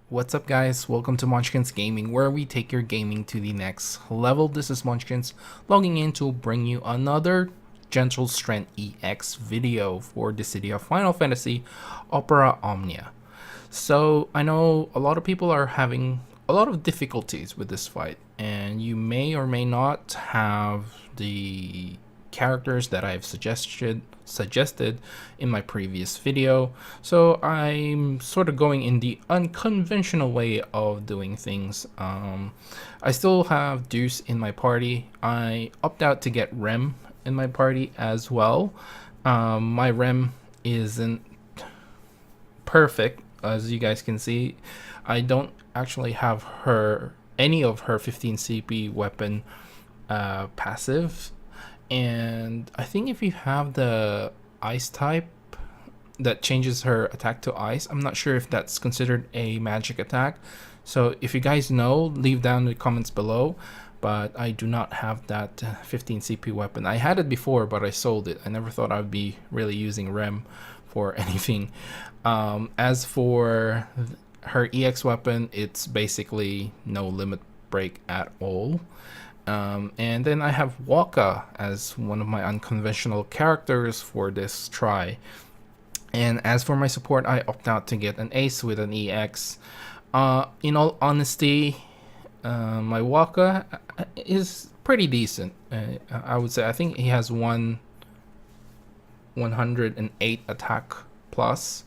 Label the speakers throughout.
Speaker 1: What's up, guys? Welcome to Munchkins Gaming, where we take your gaming to the next level. This is Munchkins logging in to bring you another Gentle Strength EX video for the city of Final Fantasy Opera Omnia. So I know a lot of people are having a lot of difficulties with this fight, and you may or may not have the characters that I've suggested in my previous video. So I'm sort of going in the unconventional way of doing things. I still have Deuce in my party. I opt out to get Rem in my party as well. My Rem isn't perfect, as you guys can see. I don't actually have any of her 15 CP weapon passive, and I think if you have the ice type that changes her attack to ice, I'm not sure if that's considered a magic attack. So if you guys know, leave down in the comments below. But I do not have that 15 CP weapon. I had it before, but I sold it. I never thought I'd be really using Rem for anything. As for her EX weapon, it's basically no limit break at all. And then I have Wakka as one of my unconventional characters for this try. And as for my support, I opt out to get an ace with an EX. In all honesty, my Wakka is pretty decent. I would say I think he has 108 attack plus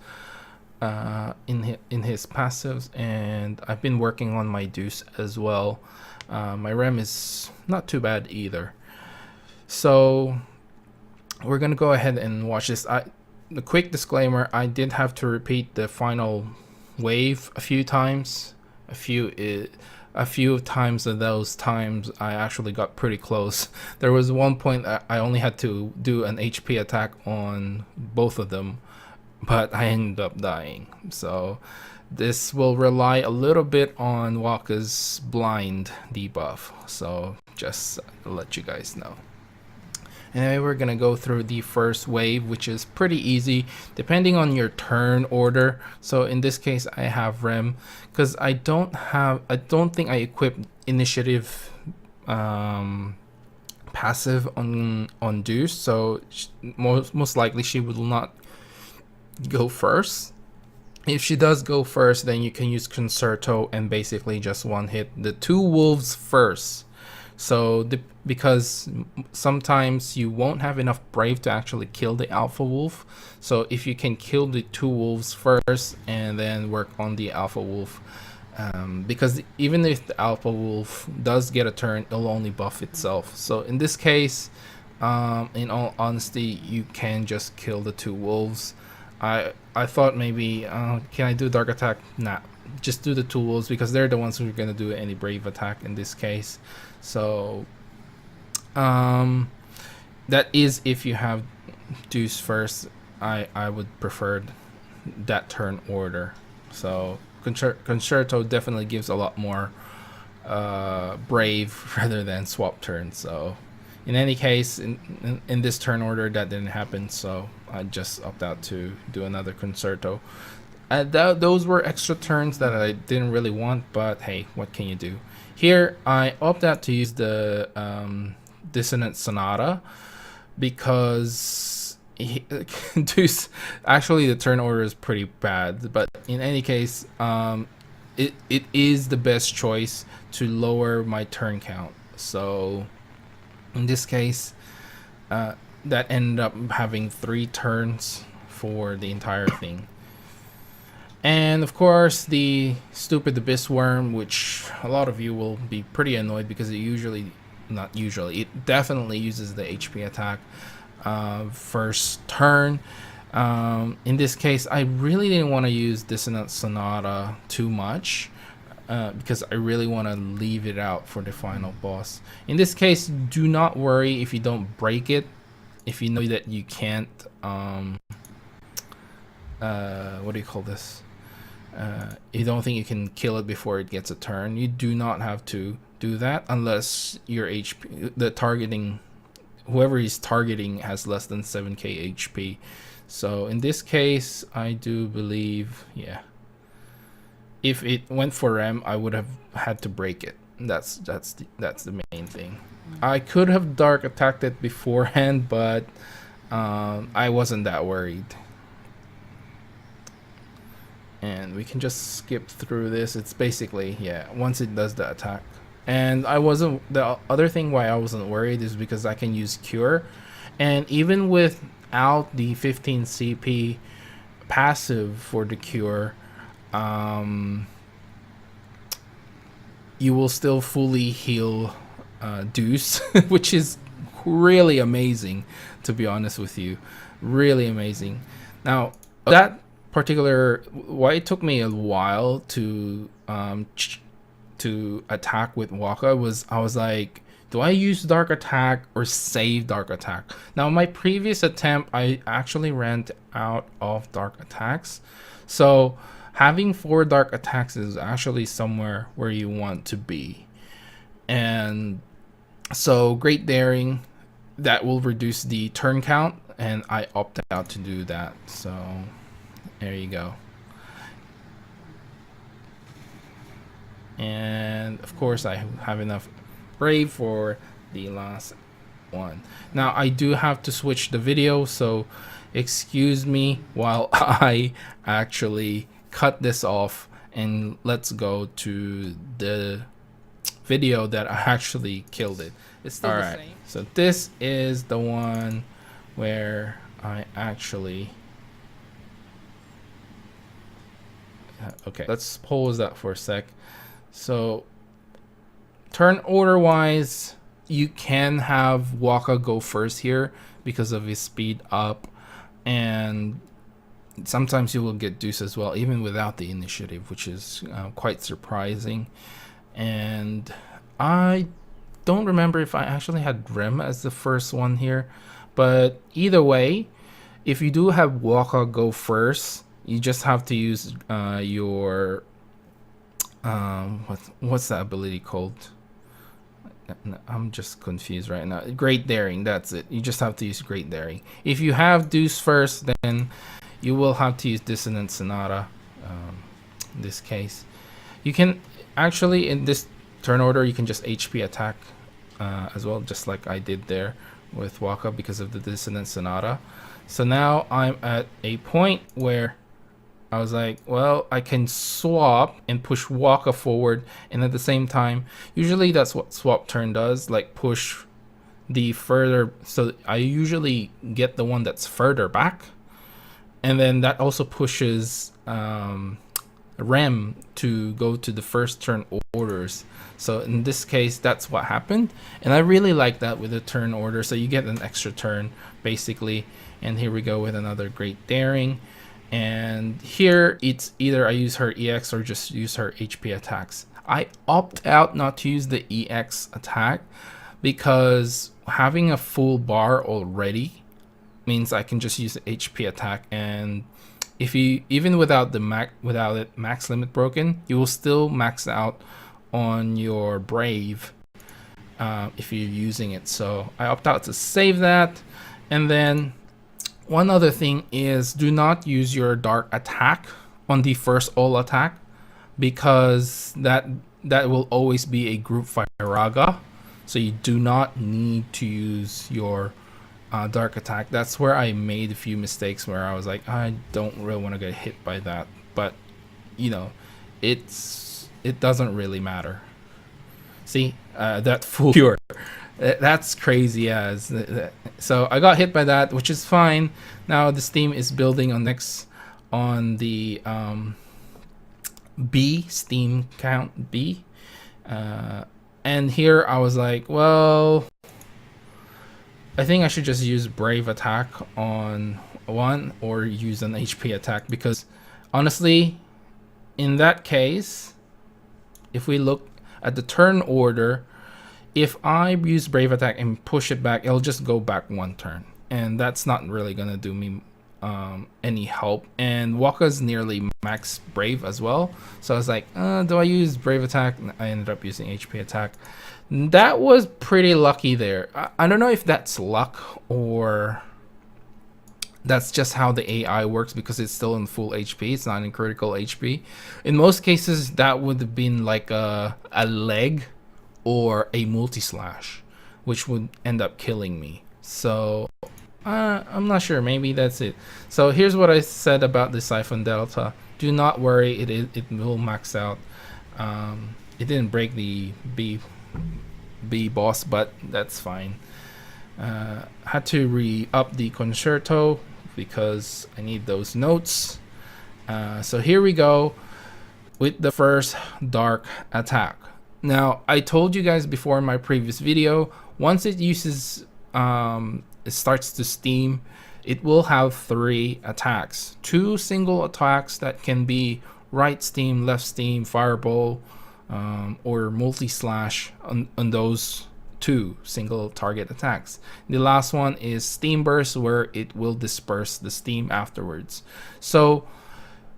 Speaker 1: in his passives, and I've been working on my Deuce as well. My Rem is not too bad either. So we're gonna go ahead and watch this. The quick disclaimer: I did have to repeat the final wave a few times. A few times of those times I actually got pretty close. There was one point I only had to do an HP attack on both of them, but I ended up dying. So this will rely a little bit on Wakka's blind debuff, so just to let you guys know. Anyway, we're gonna go through the first wave, which is pretty easy depending on your turn order. So in this case I have Rem because I don't think I equipped initiative passive on Deuce, so most likely she will not go first. If she does go first, then you can use Concerto and basically just one hit the two wolves first. So because sometimes you won't have enough brave to actually kill the alpha wolf, so if you can kill the two wolves first and then work on the alpha wolf, because even if the alpha wolf does get a turn, it'll only buff itself. So in this case, in all honesty, you can just kill the two wolves. I thought maybe can I do dark attack? Nah, just do the two wolves because they're the ones who are gonna do any brave attack in this case. So that is if you have Deuce first. I would prefer that turn order. So Concerto definitely gives a lot more brave rather than swap turns. So in any case, in this turn order that didn't happen, so I just opt out to do another Concerto. Those were extra turns that I didn't really want, but hey, what can you do? Here I opt out to use the Dissonant Sonata because Deuce, actually the turn order is pretty bad, but in any case, it is the best choice to lower my turn count. So in this case, that ended up having 3 turns for the entire thing. And of course, the stupid Abyss Worm, which a lot of you will be pretty annoyed because it definitely uses the HP attack first turn. In this case, I really didn't want to use Dissonant Sonata too much because I really want to leave it out for the final boss. In this case, do not worry if you don't break it. If you know that you can't what do you call this? You don't think you can kill it before it gets a turn, you do not have to do that unless your HP, whoever he's targeting has less than 7k HP. So in this case, I do believe, yeah, if it went for rem, I would have had to break it. That's the main thing. I could have dark attacked it beforehand, but I wasn't that worried. And we can just skip through this. It's basically, yeah, once it does the attack. And the other thing why I wasn't worried is because I can use cure, and even without the 15 CP passive for the cure, you will still fully heal Deuce, which is really amazing, to be honest with you. Really amazing. Now, that particular, why it took me a while to attack with Wakka was, I was like, do I use dark attack or save dark attack? Now, my previous attempt, I actually ran out of dark attacks, so having 4 dark attacks is actually somewhere where you want to be. And so Great Daring, that will reduce the turn count, and I opted out to do that. So there you go. And of course I have enough Brave for the last one. Now I do have to switch the video, so excuse me while I actually cut this off, and let's go to the video that I actually killed it. It's still the same. So this is the one where I actually okay, let's pause that for a sec. So turn order wise, you can have Wakka go first here because of his speed up, and sometimes you will get Deuce as well, even without the initiative, which is quite surprising. And I don't remember if I actually had Rem as the first one here, but either way, if you do have Wakka go first, you just have to use your what's that ability called? I'm just confused right now. Great Daring, that's it. You just have to use Great Daring. If you have Deuce first, then you will have to use Dissonant Sonata. In this case, you can actually, in this turn order, you can just HP attack as well, just like I did there with Wakka because of the Dissonant Sonata. So now I'm at a point where I was like, well, I can swap and push Wakka forward, and at the same time, usually that's what swap turn does, like push the further. So I usually get the one that's further back, and then that also pushes Rem to go to the first turn orders. So in this case, that's what happened, and I really like that with the turn order. So you get an extra turn basically. And here we go with another Great Daring. And here it's either I use her EX or just use her HP attacks. I opt out not to use the EX attack because having a full bar already means I can just use the HP attack, and if you, even without the max limit broken, you will still max out on your Brave if you're using it. So I opt out to save that. And then one other thing is, do not use your dark attack on the first all attack, because that will always be a group Firaga. So you do not need to use your dark attack. That's where I made a few mistakes where I was like, I don't really want to get hit by that, but you know, it doesn't really matter. See, that full cure. That's crazy as. So I got hit by that, which is fine. Now the Steam is building on the B Steam count B, and here I was like, well, I think I should just use Brave attack on one or use an HP attack, because honestly, in that case, if we look at the turn order, if I use Brave attack and push it back, it'll just go back one turn, and that's not really gonna do me any help. And Wakka's nearly max Brave as well, so I was like, do I use Brave attack? I ended up using HP attack. That was pretty lucky there. I don't know if that's luck or That's just how the AI works because it's still in full HP. It's not in critical HP. In most cases, that would have been like a leg or a multi-slash, which would end up killing me. So I'm not sure. Maybe that's it. So here's what I said about the Siphon Delta. Do not worry. It will max out. It didn't break the B boss, but that's fine. Had to re-up the concerto because I need those notes. So here we go with the first dark attack. Now, I told you guys before in my previous video, once it uses, it starts to steam, it will have 3 attacks. 2 single attacks that can be right steam, left steam, fireball, or multi-slash on those 2 single target attacks. The last one is steam burst, where it will disperse the steam afterwards. So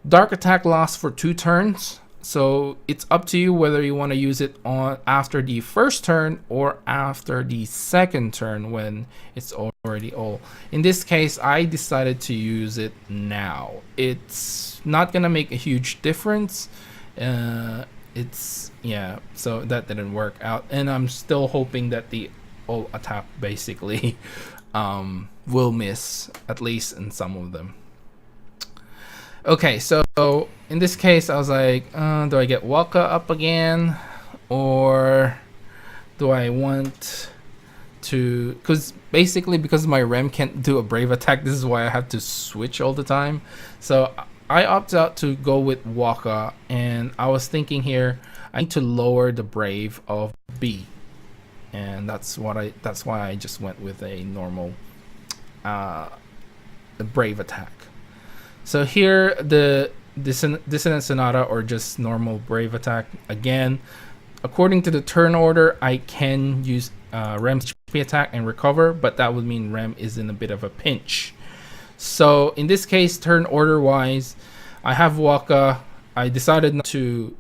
Speaker 1: dark attack lasts for 2 turns. So it's up to you whether you want to use it on after the first turn or after the second turn when it's already all. In this case, I decided to use it now. It's not gonna make a huge difference. So that didn't work out, and I'm still hoping that the all attack basically will miss, at least in some of them. Okay, so in this case, I was like, do I get Wakka up again, or do I want to? Because my Rem can't do a brave attack, this is why I have to switch all the time. So I opt out to go with Wakka, and I was thinking here I need to lower the brave of B, and that's why I just went with a normal the brave attack. So here the Dissonant Sonata, or just normal brave attack. Again, according to the turn order, I can use Rem's HP attack and recover, but that would mean Rem is in a bit of a pinch. So in this case, turn order wise, I have Wakka. I decided not to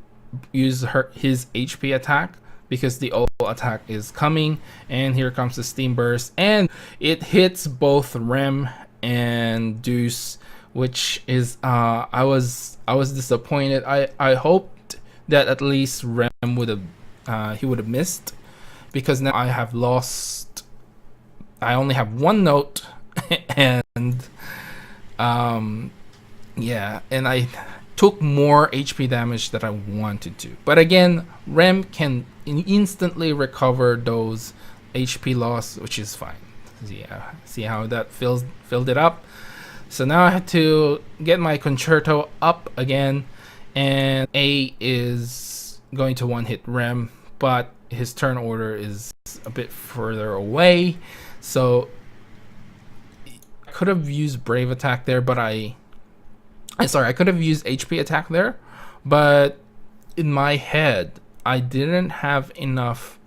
Speaker 1: use his HP attack because the ult attack is coming, and here comes the steam burst, and it hits both Rem and Deuce, which is I was disappointed. I hoped that at least Rem would have he would have missed, because now I have lost. I only have 1 note and yeah, and I took more HP damage that I wanted to. But again, Rem can instantly recover those HP loss, which is fine. Yeah, see how that filled it up. So now I had to get my concerto up again, and A is going to one-hit Rem, but his turn order is a bit further away. So I could have used brave attack there, but I could have used HP attack there, but in my head I didn't have enough.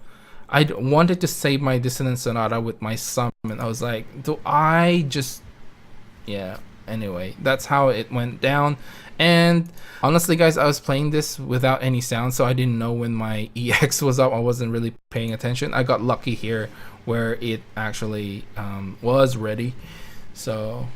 Speaker 1: I wanted to save my Dissonant Sonata with my summon. I was like, do I just, yeah, anyway, that's how it went down. And honestly guys, I was playing this without any sound, so I didn't know when my EX was up. I wasn't really paying attention. I got lucky here where it actually was ready. So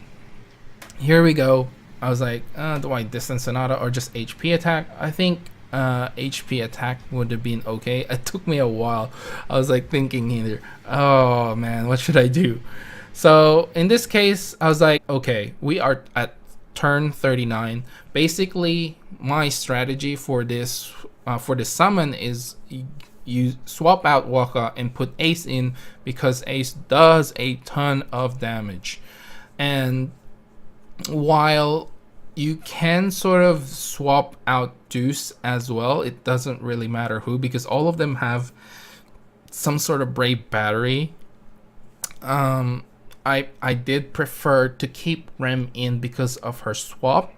Speaker 1: here we go. I was like, do I Dissonant Sonata or just HP attack? I think HP attack would have been okay. It took me a while. I was like thinking either, oh man, what should I do? So in this case, I was like, okay, we are at turn 39. Basically, my strategy for this summon is you swap out Wakka and put Ace in, because Ace does a ton of damage. And while you can sort of swap out Deuce as well, it doesn't really matter who, because all of them have some sort of brave battery. I did prefer to keep Rem in because of her swap.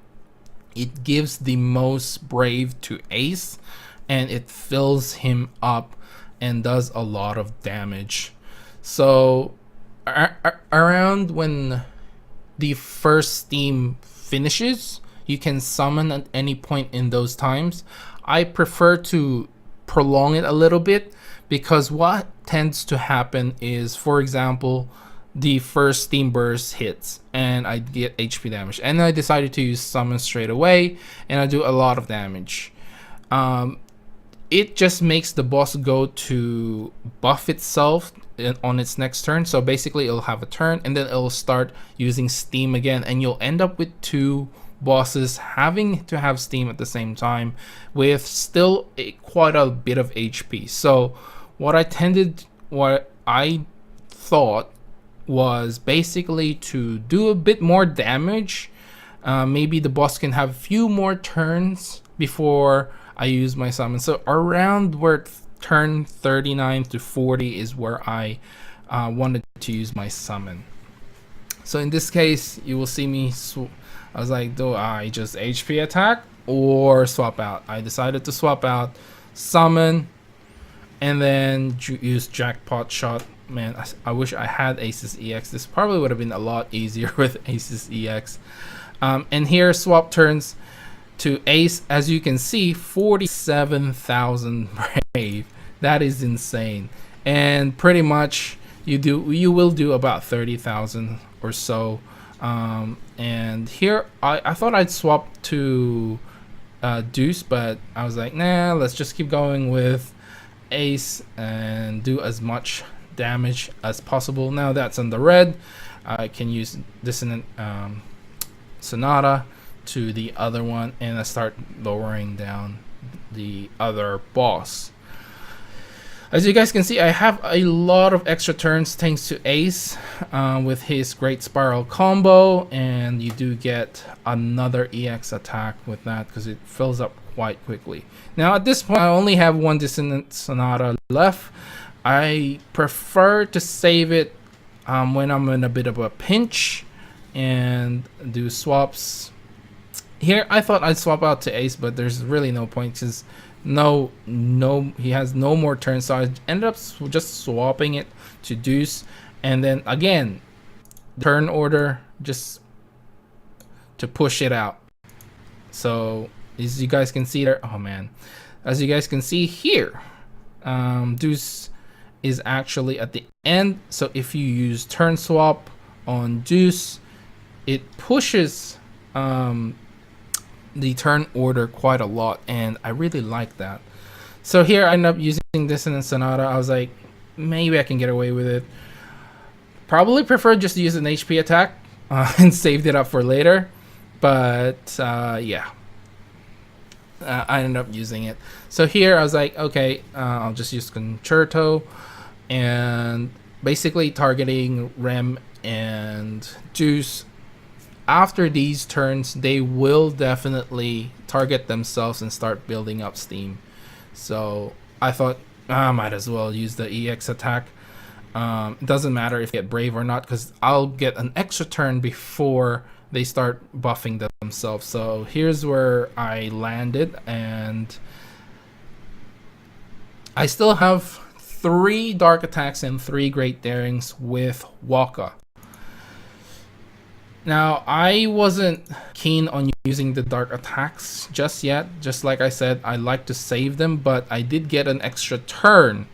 Speaker 1: It gives the most brave to Ace, and it fills him up and does a lot of damage. So around when the first steam finishes, you can summon at any point in those times. I prefer to prolong it a little bit, because what tends to happen is, for example, the first steam burst hits and I get HP damage. And I decided to use summon straight away, and I do a lot of damage. It just makes the boss go to buff itself on its next turn. So basically it'll have a turn and then it'll start using steam again, and you'll end up with two bosses having to have steam at the same time with still quite a bit of HP. So what I thought was basically to do a bit more damage. Maybe the boss can have a few more turns before I use my summon. So around where turn 39 to 40 is where I wanted to use my summon. So in this case, you will see me I was like, do I just HP attack or swap out? I decided to swap out, summon, and then use jackpot shot. Man, I wish I had Aces EX. This probably would have been a lot easier with Aces EX. And here swap turns to Ace. As you can see, 47,000 brave. That is insane. And pretty much you will do about 30,000 or so. And here I thought I'd swap to Deuce, but I was like, nah, let's just keep going with Ace and do as much damage as possible. Now that's on the red, I can use Dissonant Sonata to the other one, and I start lowering down the other boss. As you guys can see, I have a lot of extra turns thanks to Ace with his great spiral combo, and you do get another EX attack with that because it fills up quite quickly. Now at this point I only have one Dissonant Sonata left. I prefer to save it when I'm in a bit of a pinch and do swaps. Here I thought I'd swap out to Ace, but there's really no point because he has no more turns, so I ended up just swapping it to Deuce, and then again turn order just to push it out. So as you guys can see there, oh man, as you guys can see here, Deuce is actually at the end. So if you use turn swap on Deuce, it pushes the turn order quite a lot, and I really like that. So here I ended up using Dissonant Sonata. I was like, maybe I can get away with it. Probably prefer just to use an HP attack and saved it up for later, but yeah, I ended up using it. So here I was like, okay, I'll just use Concerto and basically targeting Rem and Deuce. After these turns, they will definitely target themselves and start building up steam. So I thought I might as well use the EX attack. It doesn't matter if I get brave or not, because I'll get an extra turn before they start buffing themselves. So here's where I landed, and I still have 3 dark attacks and 3 great darings with Wakka. Now, I wasn't keen on using the dark attacks just yet. Just like I said, I like to save them, but I did get an extra turn.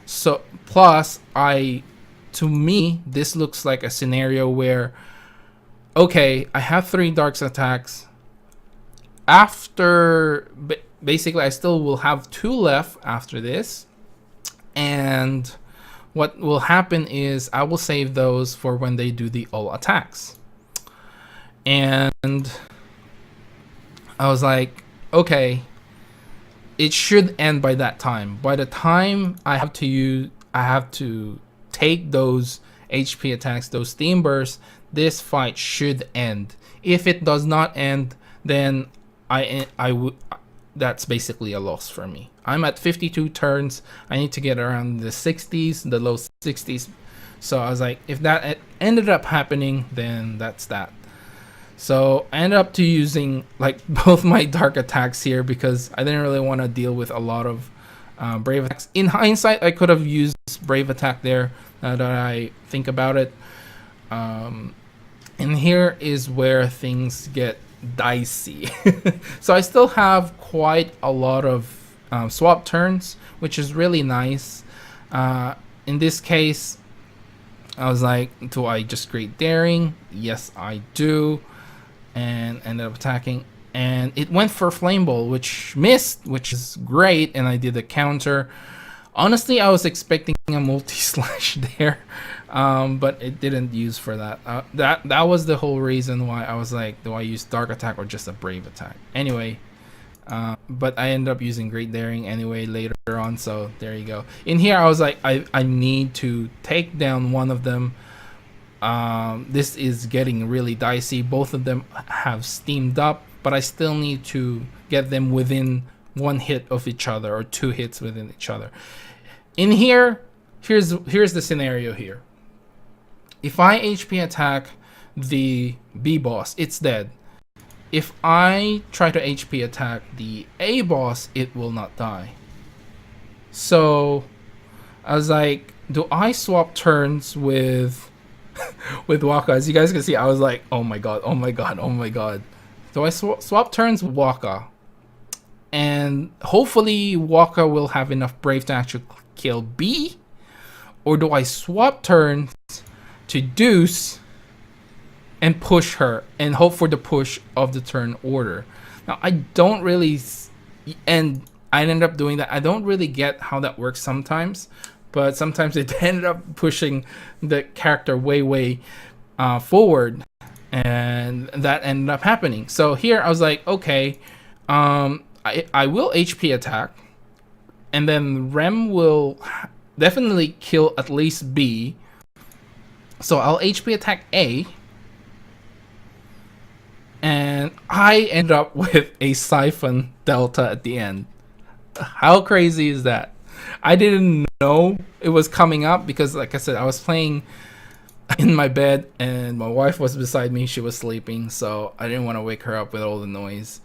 Speaker 1: So, plus, to me, this looks like a scenario where, okay, I have 3 dark attacks. After, basically, I still will have 2 left after this. And what will happen is I will save those for when they do the all attacks. And I was like, okay, it should end by that time. By the time I have to take those HP attacks, those steam bursts, this fight should end. If it does not end, then that's basically a loss for me. I'm at 52 turns. I need to get around the 60s, the low 60s. So I was like, if that ended up happening, then that's that. So I ended up using like both my dark attacks here because I didn't really want to deal with a lot of brave attacks. In hindsight, I could have used brave attack there, now that I think about it. And here is where things get dicey. So I still have quite a lot of swap turns, which is really nice. In this case, I was like, do I just Great Daring? Yes, I do. And ended up attacking. And it went for Flame Bolt, which missed, which is great. And I did a counter. Honestly, I was expecting a multi-slash there. But it didn't use for that. That was the whole reason why I was like, do I use Dark Attack or just a Brave Attack? Anyway. But I ended up using Great Daring anyway later on, so there you go. In here, I was like, I need to take down one of them. This is getting really dicey. Both of them have steamed up, but I still need to get them within one hit of each other, or 2 hits within each other. In here, here's the scenario here. If I HP attack the B boss, it's dead. If I try to HP attack the A boss, it will not die. So I was like, do I swap turns with Wakka? As you guys can see, I was like, oh my god, oh my god, oh my god. Do I swap turns with Wakka? And hopefully Wakka will have enough Brave to actually kill B? Or do I swap turns to Deuce and push her and hope for the push of the turn order? Now I don't really, and I ended up doing that. I don't really get how that works sometimes, but sometimes it ended up pushing the character way forward, and that ended up happening. So here I was like, okay, I will HP attack, and then Rem will definitely kill at least B. So I'll HP attack A, and I end up with a Siphon Delta at the end. How crazy is that? I didn't know it was coming up because, like I said, I was playing in my bed and my wife was beside me. She was sleeping, so I didn't want to wake her up with all the noise.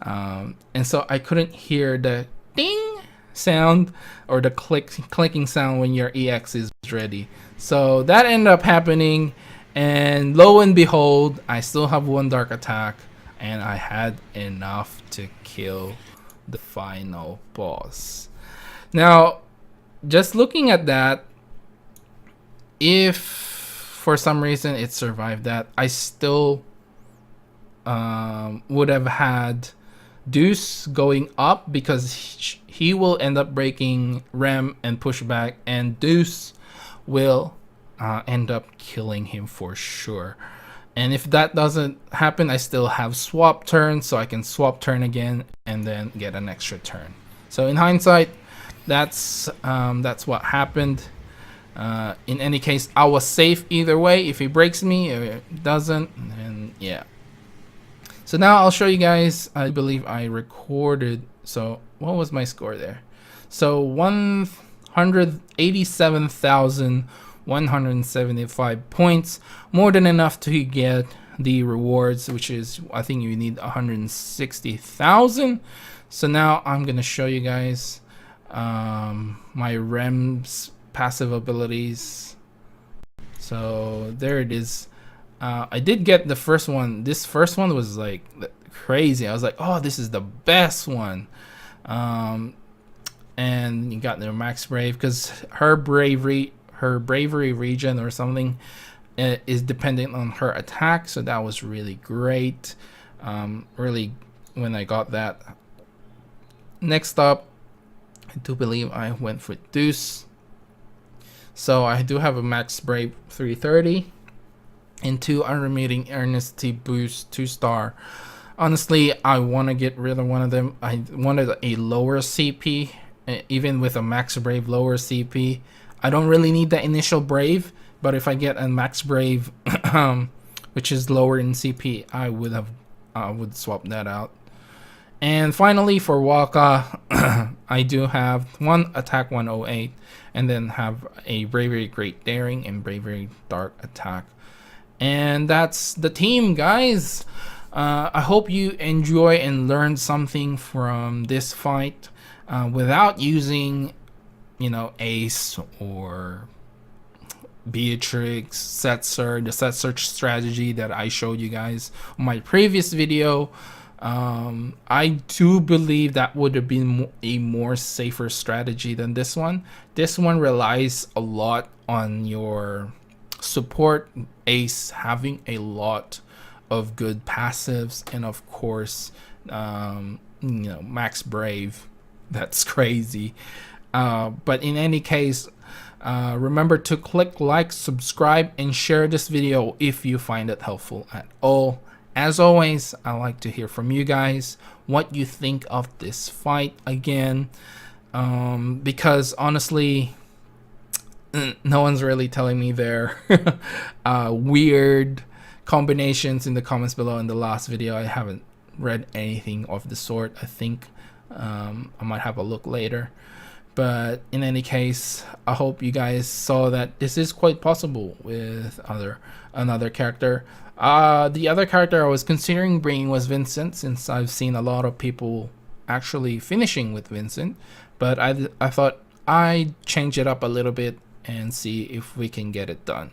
Speaker 1: And so I couldn't hear the ding sound or the clicking sound when your EX is ready. So that ended up happening. And lo and behold, I still have 1 Dark Attack, and I had enough to kill the final boss. Now, just looking at that, if for some reason it survived that, I still would have had Deuce going up, because he will end up breaking Rem and push back, and Deuce will end up killing him for sure. And if that doesn't happen, I still have swap turn, so I can swap turn again and then get an extra turn. So in hindsight, that's what happened. In any case, I was safe either way. If he breaks me, if it doesn't, then yeah. So now I'll show you guys. I believe I recorded. So what was my score there? So 187,175 points, more than enough to get the rewards, which is, I think you need 160,000. So now I'm gonna show you guys my Rem's passive abilities. So there it is. I did get the first one. This first one was like crazy. I was like, oh, this is the best one. And you got the max brave, because her bravery regen or something is dependent on her attack. So that was really great. Really, when I got that. Next up, I do believe I went for Deuce. So I do have a max brave 330 and 2 unremitting earnesty boost 2-star. Honestly, I want to get rid of one of them. I wanted a lower CP, even with a max brave lower CP. I don't really need that initial brave, but if I get a max brave which is lower in CP, I would swap that out. And finally, for Wakka, I do have 1 attack 108, and then have a bravery great daring and bravery dark attack. And that's the team, guys. I hope you enjoy and learn something from this fight without using, you know, Ace or Beatrix, the set search strategy that I showed you guys on my previous video. I do believe that would have been a more safer strategy than this one. This one relies a lot on your support Ace having a lot of good passives, and of course, Max Brave. That's crazy. But in any case, remember to click like, subscribe, and share this video if you find it helpful at all. As always, I like to hear from you guys what you think of this fight again, because honestly, no one's really telling me their weird combinations in the comments below. In the last video, I haven't read anything of the sort. I think I might have a look later. But in any case, I hope you guys saw that this is quite possible with another character. The other character I was considering bringing was Vincent, since I've seen a lot of people actually finishing with Vincent. But I thought I'd change it up a little bit and see if we can get it done.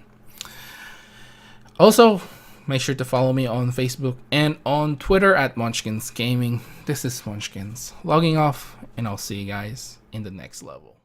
Speaker 1: Also, make sure to follow me on Facebook and on Twitter at Munchkins Gaming. This is Munchkins logging off, and I'll see you guys in the next level.